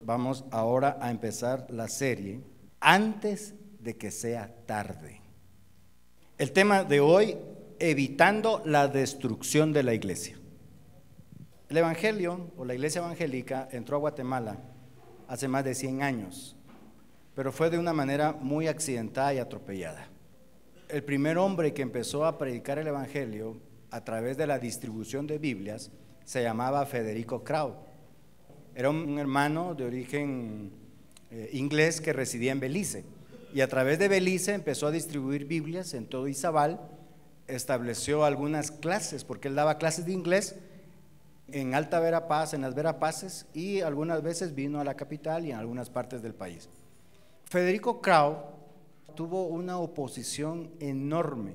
Vamos ahora a empezar la serie antes de que sea tarde. El tema de hoy, evitando la destrucción de la iglesia. El evangelio o la iglesia evangélica entró a Guatemala hace más de 100 años, pero fue de una manera muy accidentada y atropellada. El primer hombre que empezó a predicar el evangelio a través de la distribución de Biblias se llamaba Federico Krauss. Era un hermano de origen inglés que residía en Belice, y a través de Belice empezó a distribuir Biblias en todo Izabal. Estableció algunas clases, porque él daba clases de inglés en Alta Verapaz, en las Verapaces, y algunas veces vino a la capital y en algunas partes del país. Federico Krauss tuvo una oposición enorme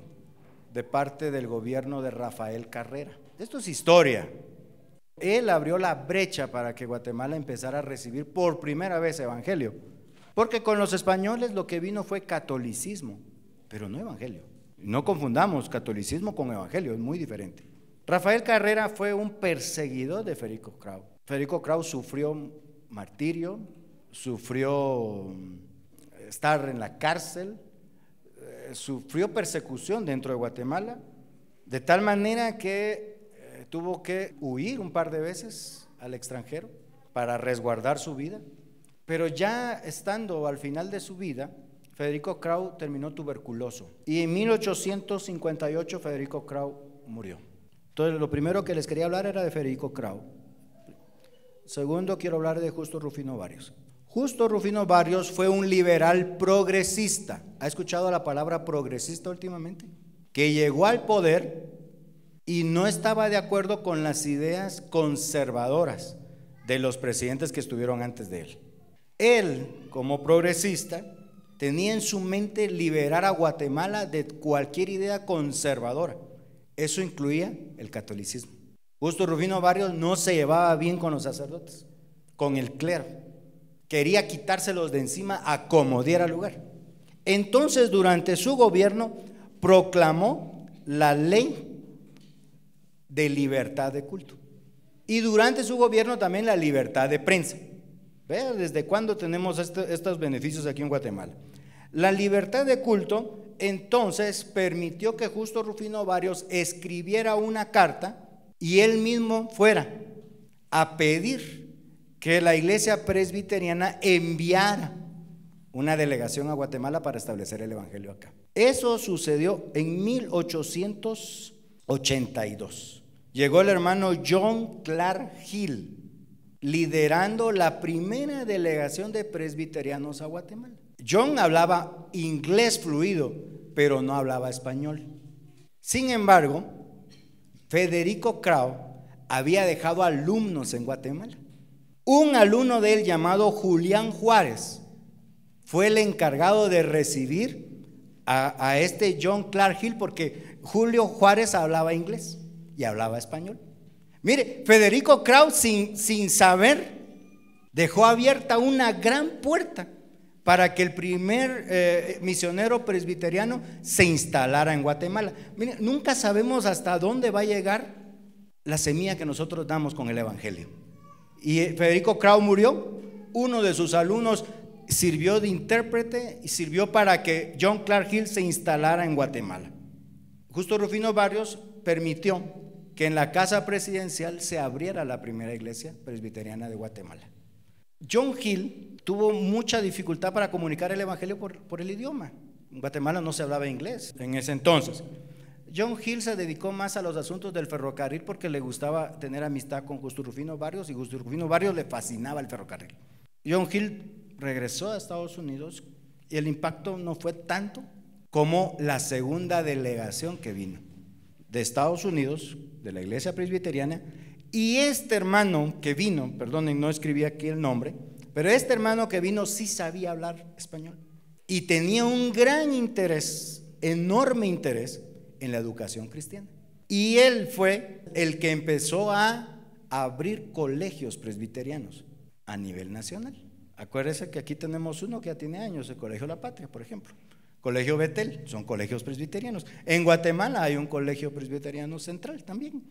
de parte del gobierno de Rafael Carrera. Esto es historia. Él abrió la brecha para que Guatemala empezara a recibir por primera vez evangelio, porque con los españoles lo que vino fue catolicismo, pero no evangelio. No confundamos catolicismo con evangelio, es muy diferente. Rafael Carrera fue un perseguidor de Federico Krauss. Federico Krauss sufrió martirio, sufrió estar en la cárcel, sufrió persecución dentro de Guatemala, de tal manera que tuvo que huir un par de veces al extranjero para resguardar su vida. Pero ya estando al final de su vida, Federico Krauss terminó tuberculoso, y en 1858 Federico Krauss murió. Entonces, lo primero que les quería hablar era de Federico Krauss. Segundo, quiero hablar de Justo Rufino Barrios. Justo Rufino Barrios fue un liberal progresista. ¿Ha escuchado la palabra progresista últimamente? Que llegó al poder y no estaba de acuerdo con las ideas conservadoras de los presidentes que estuvieron antes de él. Él, como progresista, tenía en su mente liberar a Guatemala de cualquier idea conservadora. Eso incluía el catolicismo. Justo Rufino Barrios no se llevaba bien con los sacerdotes, con el clero. Quería quitárselos de encima a como diera lugar. Entonces, durante su gobierno, proclamó la ley de libertad de culto, y durante su gobierno también la libertad de prensa. ¿Ve desde cuándo tenemos estos beneficios aquí en Guatemala? La libertad de culto entonces permitió que Justo Rufino Barrios escribiera una carta y él mismo fuera a pedir que la iglesia presbiteriana enviara una delegación a Guatemala para establecer el evangelio acá. Eso sucedió en 1882. Llegó el hermano John Clark Hill, liderando la primera delegación de presbiterianos a Guatemala. John hablaba inglés fluido, pero no hablaba español. Sin embargo, Federico Krauss había dejado alumnos en Guatemala. Un alumno de él llamado Julián Juárez fue el encargado de recibir a este John Clark Hill, porque Julio Juárez hablaba inglés y hablaba español. Mire, Federico Krauss sin saber dejó abierta una gran puerta para que el primer misionero presbiteriano se instalara en Guatemala. Mire, nunca sabemos hasta dónde va a llegar la semilla que nosotros damos con el evangelio. Y Federico Krauss murió. Uno de sus alumnos sirvió de intérprete y sirvió para que John Clark Hill se instalara en Guatemala. Justo Rufino Barrios permitió que en la casa presidencial se abriera la primera iglesia presbiteriana de Guatemala. John Hill tuvo mucha dificultad para comunicar el evangelio por el idioma. En Guatemala no se hablaba inglés en ese entonces. John Hill se dedicó más a los asuntos del ferrocarril porque le gustaba tener amistad con Justo Rufino Barrios, y Justo Rufino Barrios le fascinaba el ferrocarril. John Hill regresó a Estados Unidos y el impacto no fue tanto como la segunda delegación que vino de Estados Unidos, de la iglesia presbiteriana. Y este hermano que vino, perdonen, no escribí aquí el nombre, pero este hermano que vino sí sabía hablar español y tenía un gran interés, enorme interés en la educación cristiana. Y él fue el que empezó a abrir colegios presbiterianos a nivel nacional. Acuérdese que aquí tenemos uno que ya tiene años, el Colegio La Patria, por ejemplo. Colegio Betel, son colegios presbiterianos. En Guatemala hay un colegio presbiteriano central también.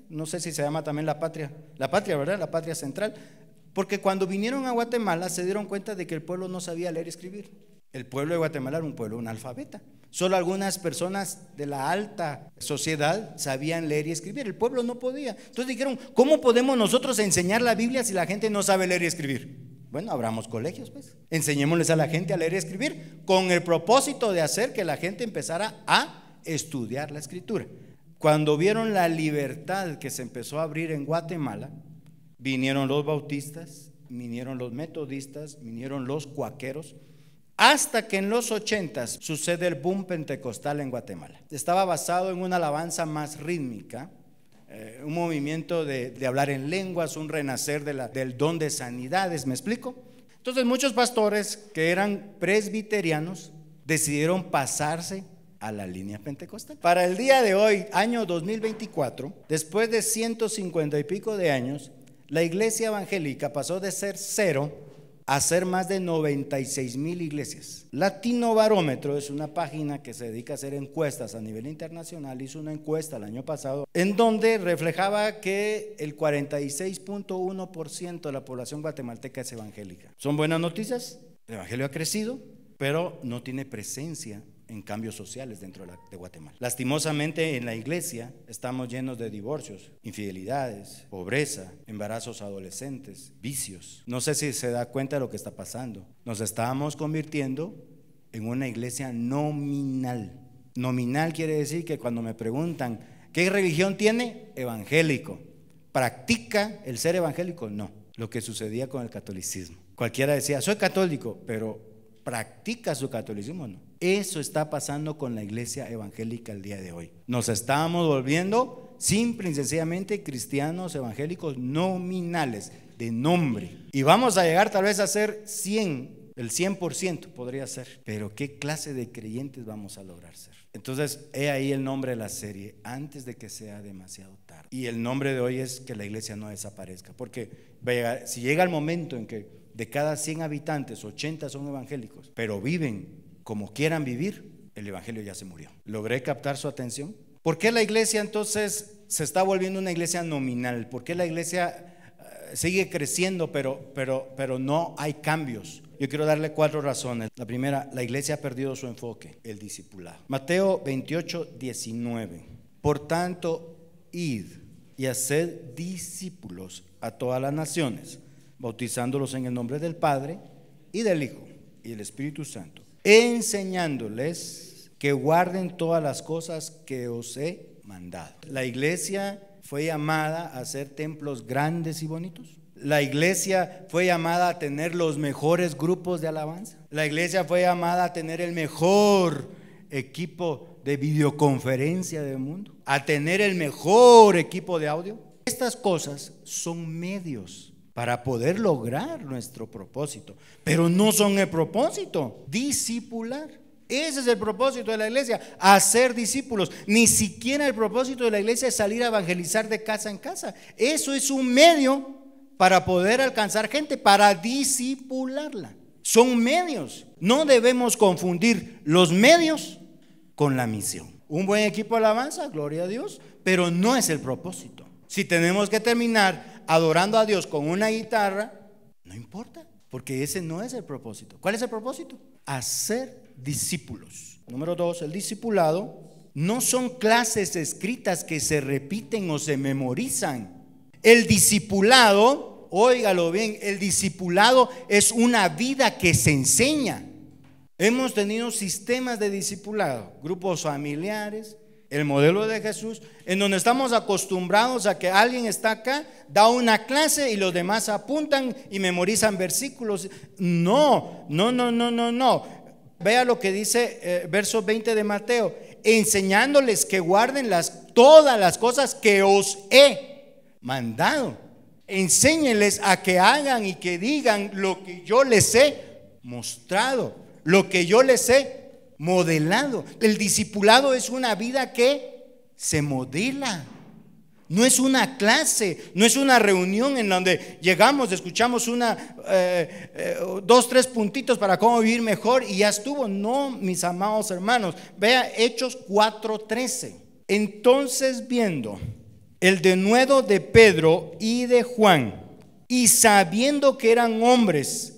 No sé si se llama también La Patria, ¿verdad? La Patria Central. Porque cuando vinieron a Guatemala se dieron cuenta de que el pueblo no sabía leer y escribir. El pueblo de Guatemala era un pueblo analfabeta. Solo algunas personas de la alta sociedad sabían leer y escribir. El pueblo no podía. Entonces dijeron, ¿cómo podemos nosotros enseñar la Biblia si la gente no sabe leer y escribir? Bueno, abramos colegios, pues. Enseñémosles a la gente a leer y escribir con el propósito de hacer que la gente empezara a estudiar la escritura. Cuando vieron la libertad que se empezó a abrir en Guatemala, vinieron los bautistas, vinieron los metodistas, vinieron los cuaqueros, hasta que en los 80s sucede el boom pentecostal en Guatemala. Estaba basado en una alabanza más rítmica, un movimiento de hablar en lenguas, un renacer del don de sanidades, ¿me explico? Entonces muchos pastores que eran presbiterianos decidieron pasarse a la línea pentecostal. Para el día de hoy, año 2024, después de 150 y pico de años, la iglesia evangélica pasó de ser 0 a ser más de 96,000 iglesias. Latino Barómetro es una página que se dedica a hacer encuestas a nivel internacional. Hizo una encuesta el año pasado en donde reflejaba que el 46.1% de la población guatemalteca es evangélica. ¿Son buenas noticias? El evangelio ha crecido, pero no tiene presencia en cambios sociales dentro de Guatemala. Lastimosamente en la iglesia estamos llenos de divorcios, infidelidades, pobreza, embarazos adolescentes, vicios. No sé si se da cuenta de lo que está pasando. Nos estamos convirtiendo en una iglesia nominal. Nominal quiere decir que cuando me preguntan ¿qué religión tiene? Evangélico. ¿Practica el ser evangélico? No. Lo que sucedía con el catolicismo. Cualquiera decía, soy católico, pero ¿practica su catolicismo? No. Eso está pasando con la iglesia evangélica el día de hoy. Nos estamos volviendo simple y sencillamente cristianos evangélicos nominales, de nombre. Y vamos a llegar tal vez a ser 100, el 100% podría ser. Pero ¿qué clase de creyentes vamos a lograr ser? Entonces, he ahí el nombre de la serie, antes de que sea demasiado tarde. Y el nombre de hoy es que la iglesia no desaparezca. Porque si llega el momento en que de cada 100 habitantes, 80 son evangélicos, pero viven como quieran vivir, el evangelio ya se murió. ¿Logré captar su atención? ¿Por qué la iglesia entonces se está volviendo una iglesia nominal? ¿Por qué la iglesia sigue creciendo pero no hay cambios? Yo quiero darle 4 razones. La primera, la iglesia ha perdido su enfoque, el discipulado. Mateo 28:19. Por tanto, id y haced discípulos a todas las naciones, bautizándolos en el nombre del Padre y del Hijo y del Espíritu Santo, enseñándoles que guarden todas las cosas que os he mandado. La iglesia fue llamada a ser templos grandes y bonitos. La iglesia fue llamada a tener los mejores grupos de alabanza. La iglesia fue llamada a tener el mejor equipo de videoconferencia del mundo, a tener el mejor equipo de audio. Estas cosas son medios para poder lograr nuestro propósito, pero no son el propósito. Discipular, ese es el propósito de la iglesia, hacer discípulos. Ni siquiera el propósito de la iglesia es salir a evangelizar de casa en casa. Eso es un medio para poder alcanzar gente, para discipularla. Son medios. No debemos confundir los medios con la misión. Un buen equipo de alabanza, gloria a Dios, pero no es el propósito. Si tenemos que terminar adorando a Dios con una guitarra, no importa, porque ese no es el propósito. ¿Cuál es el propósito? Hacer discípulos. Número 2, el discipulado no son clases escritas que se repiten o se memorizan. El discipulado, óigalo bien, el discipulado es una vida que se enseña. Hemos tenido sistemas de discipulado, grupos familiares, el modelo de Jesús, en donde estamos acostumbrados a que alguien está acá, da una clase y los demás apuntan y memorizan versículos. No. Vea lo que dice verso 20 de Mateo, enseñándoles que guarden todas las cosas que os he mandado. Enséñenles a que hagan y que digan lo que yo les he mostrado, lo que yo les he modelado. El discipulado es una vida que se modela. No es una clase, no es una reunión en donde llegamos, escuchamos 2, 3 puntitos para cómo vivir mejor y ya estuvo. No, mis amados hermanos, vea Hechos 4:13. Entonces, viendo el denuedo de Pedro y de Juan y sabiendo que eran hombres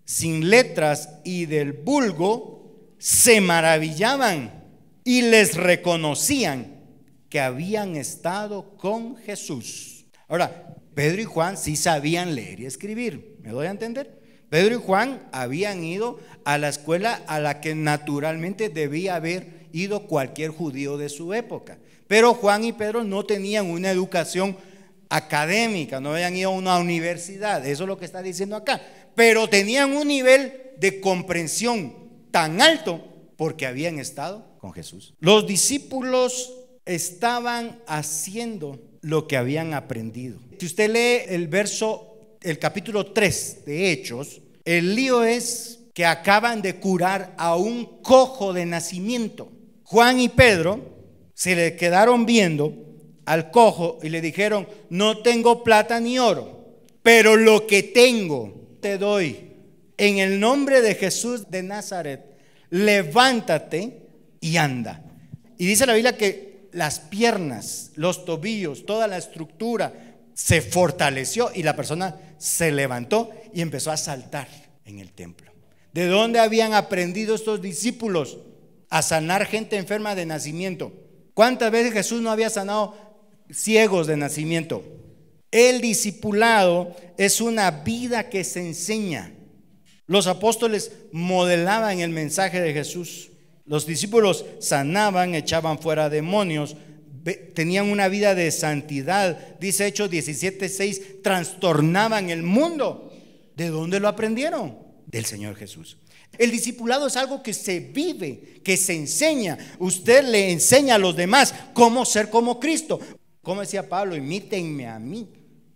sin letras y del vulgo, se maravillaban y les reconocían que habían estado con Jesús. Ahora, Pedro y Juan sí sabían leer y escribir, ¿me doy a entender? Pedro y Juan habían ido a la escuela a la que naturalmente debía haber ido cualquier judío de su época. Pero Juan y Pedro no tenían una educación académica, no habían ido a una universidad, eso es lo que está diciendo acá. Pero tenían un nivel de comprensión tan alto porque habían estado con Jesús. Los discípulos estaban haciendo lo que habían aprendido. Si usted lee el capítulo 3 de Hechos, el lío es que acaban de curar a un cojo de nacimiento. Juan y Pedro se le quedaron viendo al cojo y le dijeron: no tengo plata ni oro, pero lo que tengo te doy. En el nombre de Jesús de Nazaret, levántate y anda. Y dice la Biblia que las piernas, los tobillos, toda la estructura se fortaleció y la persona se levantó y empezó a saltar en el templo. ¿De dónde habían aprendido estos discípulos a sanar gente enferma de nacimiento? ¿Cuántas veces Jesús no había sanado ciegos de nacimiento? El discipulado es una vida que se enseña. Los apóstoles modelaban el mensaje de Jesús. Los discípulos sanaban, echaban fuera demonios, tenían una vida de santidad. Dice Hechos 17:6, trastornaban el mundo. ¿De dónde lo aprendieron? Del Señor Jesús. El discipulado es algo que se vive, que se enseña. Usted le enseña a los demás cómo ser como Cristo. Como decía Pablo, imítenme a mí,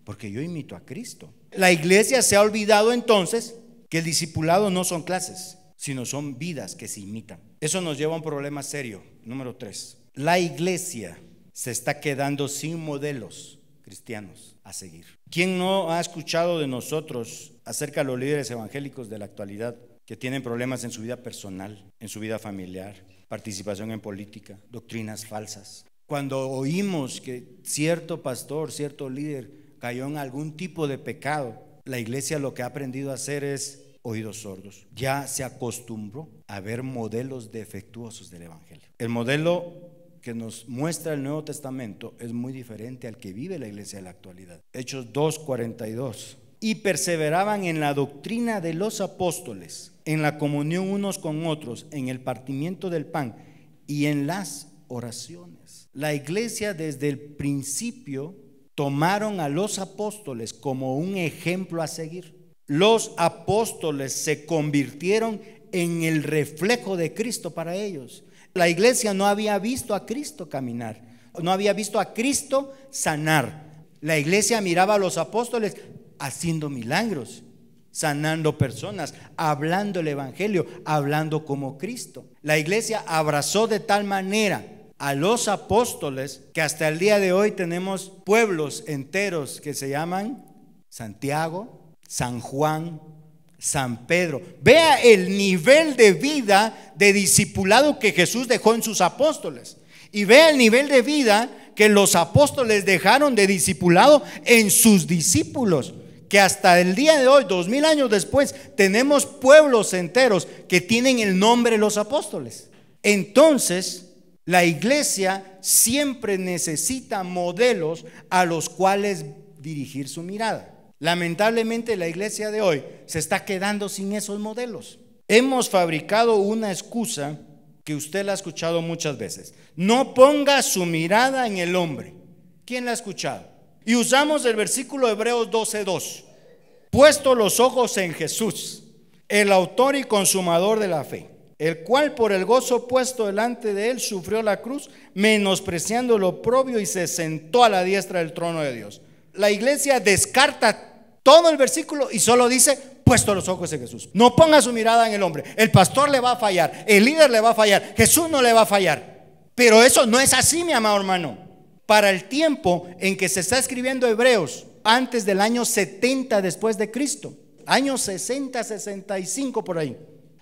porque yo imito a Cristo. La iglesia se ha olvidado entonces que el discipulado no son clases, sino son vidas que se imitan. Eso nos lleva a un problema serio. Número 3. La iglesia se está quedando sin modelos cristianos a seguir. ¿Quién no ha escuchado de nosotros acerca de los líderes evangélicos de la actualidad que tienen problemas en su vida personal, en su vida familiar, participación en política, doctrinas falsas? Cuando oímos que cierto pastor, cierto líder cayó en algún tipo de pecado, la iglesia lo que ha aprendido a hacer es oídos sordos. Ya se acostumbró a ver modelos defectuosos del evangelio. El modelo que nos muestra el Nuevo Testamento es muy diferente al que vive la iglesia de la actualidad. Hechos 2:42. Y perseveraban en la doctrina de los apóstoles, en la comunión unos con otros, en el partimiento del pan y en las oraciones. La iglesia desde el principio tomaron a los apóstoles como un ejemplo a seguir. Los apóstoles se convirtieron en el reflejo de Cristo para ellos. La iglesia no había visto a Cristo caminar, no había visto a Cristo sanar. La iglesia miraba a los apóstoles haciendo milagros, sanando personas, hablando el evangelio, hablando como Cristo. La iglesia abrazó de tal manera a los apóstoles que hasta el día de hoy tenemos pueblos enteros que se llaman Santiago, San Juan, San Pedro. Vea el nivel de vida de discipulado que Jesús dejó en sus apóstoles y vea el nivel de vida que los apóstoles dejaron de discipulado en sus discípulos, que hasta el día de hoy, 2000 años después, tenemos pueblos enteros que tienen el nombre de los apóstoles. Entonces, la iglesia siempre necesita modelos a los cuales dirigir su mirada. Lamentablemente la iglesia de hoy se está quedando sin esos modelos. Hemos fabricado una excusa que usted la ha escuchado muchas veces: no ponga su mirada en el hombre. ¿Quién la ha escuchado? Y usamos el versículo de Hebreos 12:2. Puesto los ojos en Jesús, el autor y consumador de la fe, el cual por el gozo puesto delante de él sufrió la cruz, menospreciando lo oprobio, y se sentó a la diestra del trono de Dios. La iglesia descarta todo el versículo y solo dice: puesto los ojos en Jesús. No ponga su mirada en el hombre. El pastor le va a fallar, el líder le va a fallar, Jesús no le va a fallar. Pero eso no es así, mi amado hermano. Para el tiempo en que se está escribiendo Hebreos, antes del año 70 después de Cristo, años 60, 65 por ahí,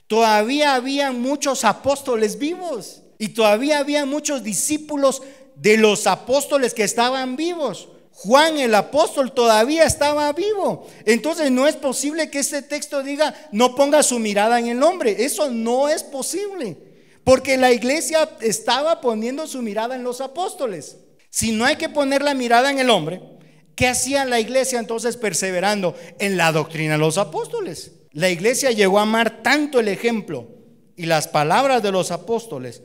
todavía había muchos apóstoles vivos y todavía había muchos discípulos de los apóstoles que estaban vivos. Juan el apóstol todavía estaba vivo. Entonces no es posible que este texto diga no ponga su mirada en el hombre. Eso no es posible, porque la iglesia estaba poniendo su mirada en los apóstoles. Si no hay que poner la mirada en el hombre, ¿qué hacía la iglesia entonces perseverando en la doctrina de los apóstoles? La iglesia llegó a amar tanto el ejemplo y las palabras de los apóstoles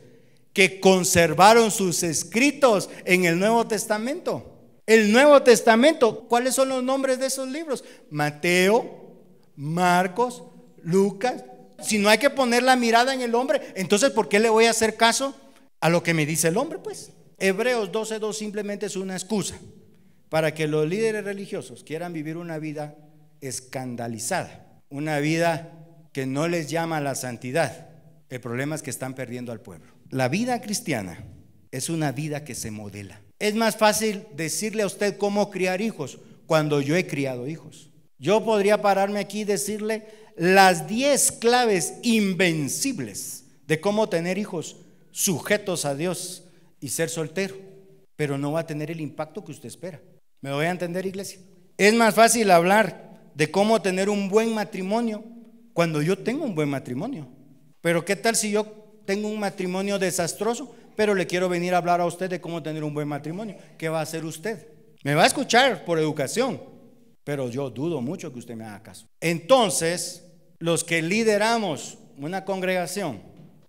que conservaron sus escritos en el Nuevo Testamento. El Nuevo Testamento, ¿cuáles son los nombres de esos libros? Mateo, Marcos, Lucas. Si no hay que poner la mirada en el hombre, entonces ¿por qué le voy a hacer caso a lo que me dice el hombre? Pues Hebreos 12:2 simplemente es una excusa para que los líderes religiosos quieran vivir una vida escandalizada, una vida que no les llama a la santidad. El problema es que están perdiendo al pueblo. La vida cristiana es una vida que se modela. Es más fácil decirle a usted cómo criar hijos cuando yo he criado hijos. Yo podría pararme aquí y decirle las 10 claves invencibles de cómo tener hijos sujetos a Dios y ser soltero, pero no va a tener el impacto que usted espera. ¿Me voy a entender, iglesia? Es más fácil hablar de cómo tener un buen matrimonio cuando yo tengo un buen matrimonio. Pero ¿qué tal si yo tengo un matrimonio desastroso, pero le quiero venir a hablar a usted de cómo tener un buen matrimonio? ¿Qué va a hacer usted? Me va a escuchar por educación, pero yo dudo mucho que usted me haga caso. Entonces, los que lideramos una congregación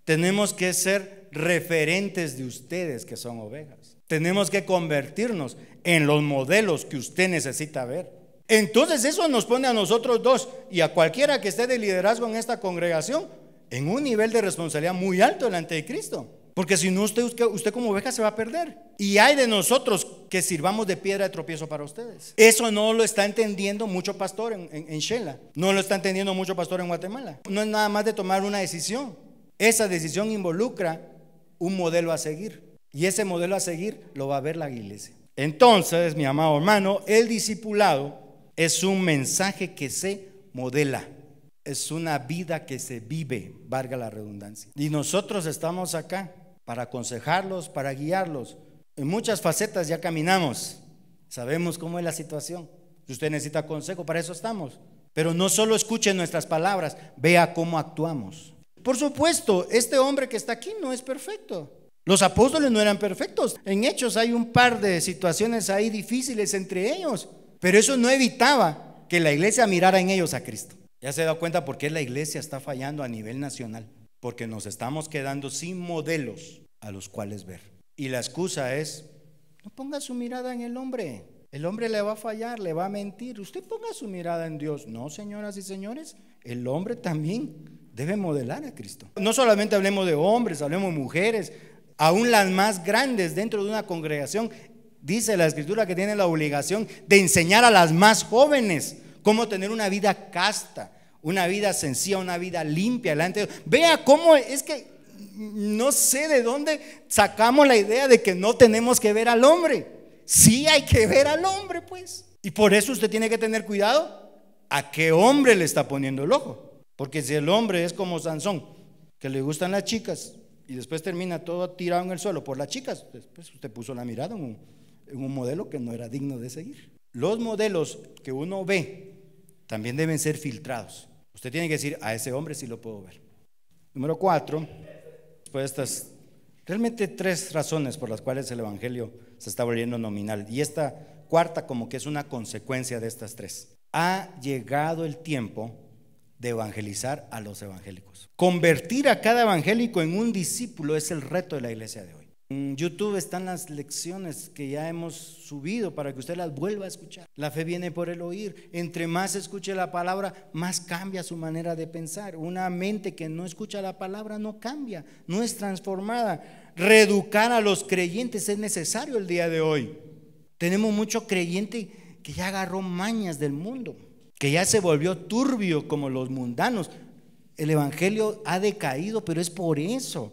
tenemos que ser referentes de ustedes que son ovejas. Tenemos que convertirnos en los modelos que usted necesita ver. Entonces eso nos pone a nosotros dos y a cualquiera que esté de liderazgo en esta congregación en un nivel de responsabilidad muy alto delante de Cristo. Porque si no, usted como oveja se va a perder. Y hay de nosotros que sirvamos de piedra de tropiezo para ustedes. Eso no lo está entendiendo mucho pastor en Shela. No lo está entendiendo mucho pastor en Guatemala. No es nada más de tomar una decisión. Esa decisión involucra un modelo a seguir. Y ese modelo a seguir lo va a ver la iglesia. Entonces, mi amado hermano, el discipulado es un mensaje que se modela. Es una vida que se vive, valga la redundancia. Y nosotros estamos acá para aconsejarlos, para guiarlos. En muchas facetas ya caminamos. Sabemos cómo es la situación. Si usted necesita consejo, para eso estamos. Pero no solo escuche nuestras palabras, vea cómo actuamos. Por supuesto, este hombre que está aquí no es perfecto. Los apóstoles no eran perfectos. En Hechos hay un par de situaciones ahí difíciles entre ellos. Pero eso no evitaba que la iglesia mirara en ellos a Cristo. ¿Ya se da cuenta por qué la iglesia está fallando a nivel nacional? Porque nos estamos quedando sin modelos a los cuales ver. Y la excusa es, no ponga su mirada en el hombre. El hombre le va a fallar, le va a mentir. Usted ponga su mirada en Dios. No, señoras y señores, el hombre también debe modelar a Cristo. No solamente hablemos de hombres, hablemos de mujeres, aún las más grandes dentro de una congregación. Dice la Escritura que tiene la obligación de enseñar a las más jóvenes cómo tener una vida casta, una vida sencilla, una vida limpia delante de Dios. Vea cómo es que no sé de dónde sacamos la idea de que no tenemos que ver al hombre. Sí hay que ver al hombre, pues. Y por eso usted tiene que tener cuidado a qué hombre le está poniendo el ojo. Porque si el hombre es como Sansón, que le gustan las chicas y después termina todo tirado en el suelo por las chicas, pues usted puso la mirada en un modelo que no era digno de seguir. Los modelos que uno ve también deben ser filtrados. Usted tiene que decir, a ese hombre sí lo puedo ver. Número 4, pues estas realmente 3 razones por las cuales el evangelio se está volviendo nominal. Y esta cuarta como que es una consecuencia de estas 3. Ha llegado el tiempo de evangelizar a los evangélicos. Convertir a cada evangélico en un discípulo es el reto de la iglesia de hoy. En YouTube están las lecciones que ya hemos subido para que usted las vuelva a escuchar. La fe viene por el oír. Entre más escuche la palabra, más cambia su manera de pensar. Una mente que no escucha la palabra no cambia, no es transformada. Reeducar a los creyentes es necesario el día de hoy. Tenemos mucho creyente que ya agarró mañas del mundo, que ya se volvió turbio como los mundanos. El evangelio ha decaído, pero es por eso.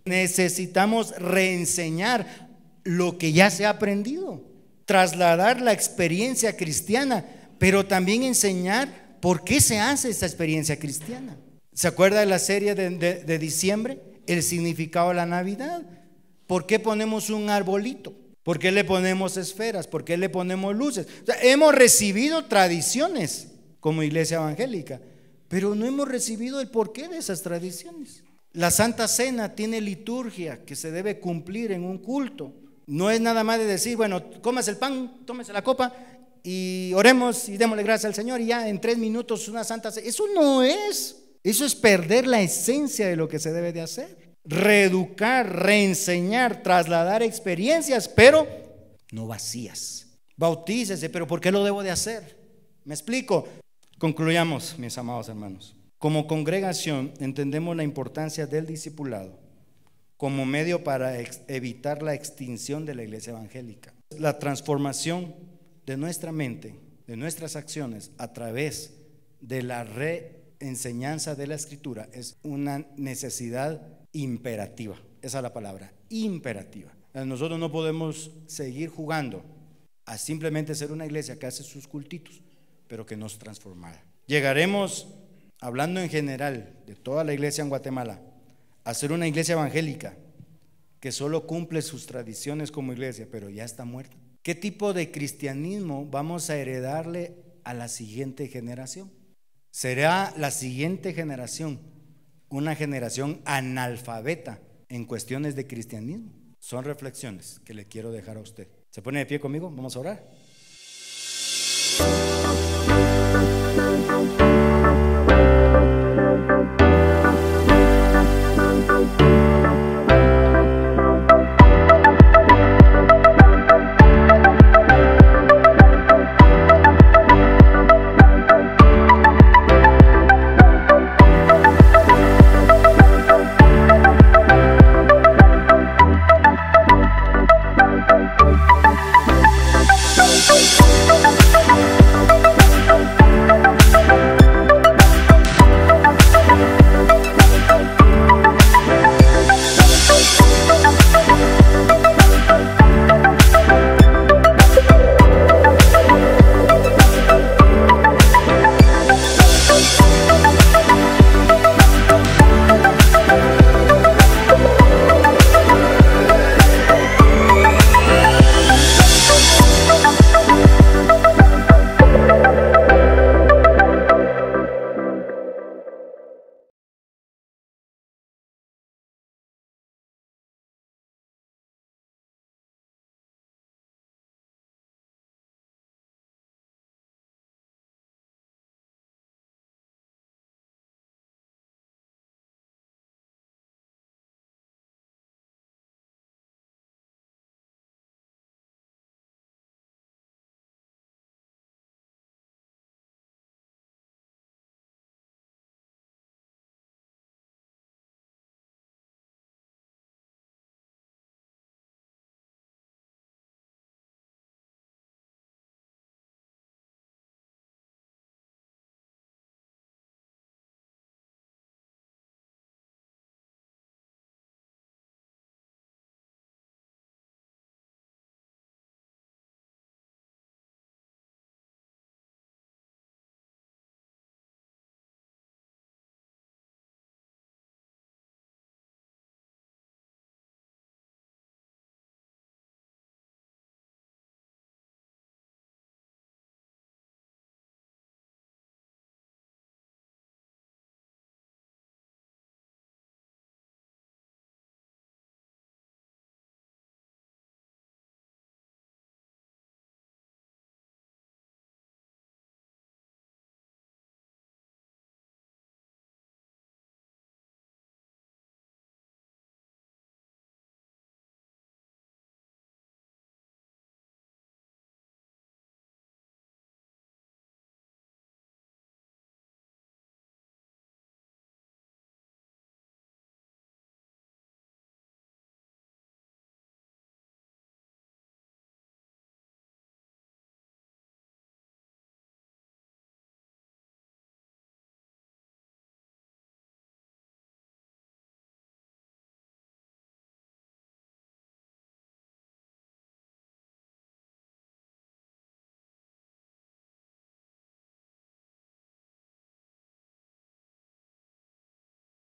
Necesitamos reenseñar lo que ya se ha aprendido, trasladar la experiencia cristiana, pero también enseñar por qué se hace esa experiencia cristiana. ¿Se acuerda de la serie de diciembre? El significado de la Navidad. ¿Por qué ponemos un arbolito? ¿Por qué le ponemos esferas? ¿Por qué le ponemos luces? O sea, hemos recibido tradiciones como iglesia evangélica, pero no hemos recibido el porqué de esas tradiciones. La Santa Cena tiene liturgia que se debe cumplir en un culto. No es nada más de decir, bueno, comas el pan, tómese la copa y oremos y démosle gracias al Señor y ya en 3 minutos una Santa Cena. Eso no es. Eso es perder la esencia de lo que se debe de hacer. Reeducar, reenseñar, trasladar experiencias, pero no vacías. Bautícese, pero ¿por qué lo debo de hacer? ¿Me explico? Concluyamos, mis amados hermanos. Como congregación entendemos la importancia del discipulado como medio para evitar la extinción de la iglesia evangélica. La transformación de nuestra mente, de nuestras acciones a través de la reenseñanza de la Escritura es una necesidad imperativa. Esa es la palabra, imperativa. Nosotros no podemos seguir jugando a simplemente ser una iglesia que hace sus cultitos, pero que no es transformada. Llegaremos, hablando en general de toda la iglesia en Guatemala, a ser una iglesia evangélica que solo cumple sus tradiciones como iglesia, pero ya está muerta. ¿Qué tipo de cristianismo vamos a heredarle a la siguiente generación? ¿Será la siguiente generación una generación analfabeta en cuestiones de cristianismo? Son reflexiones que le quiero dejar a usted. ¿Se pone de pie conmigo? Vamos a orar.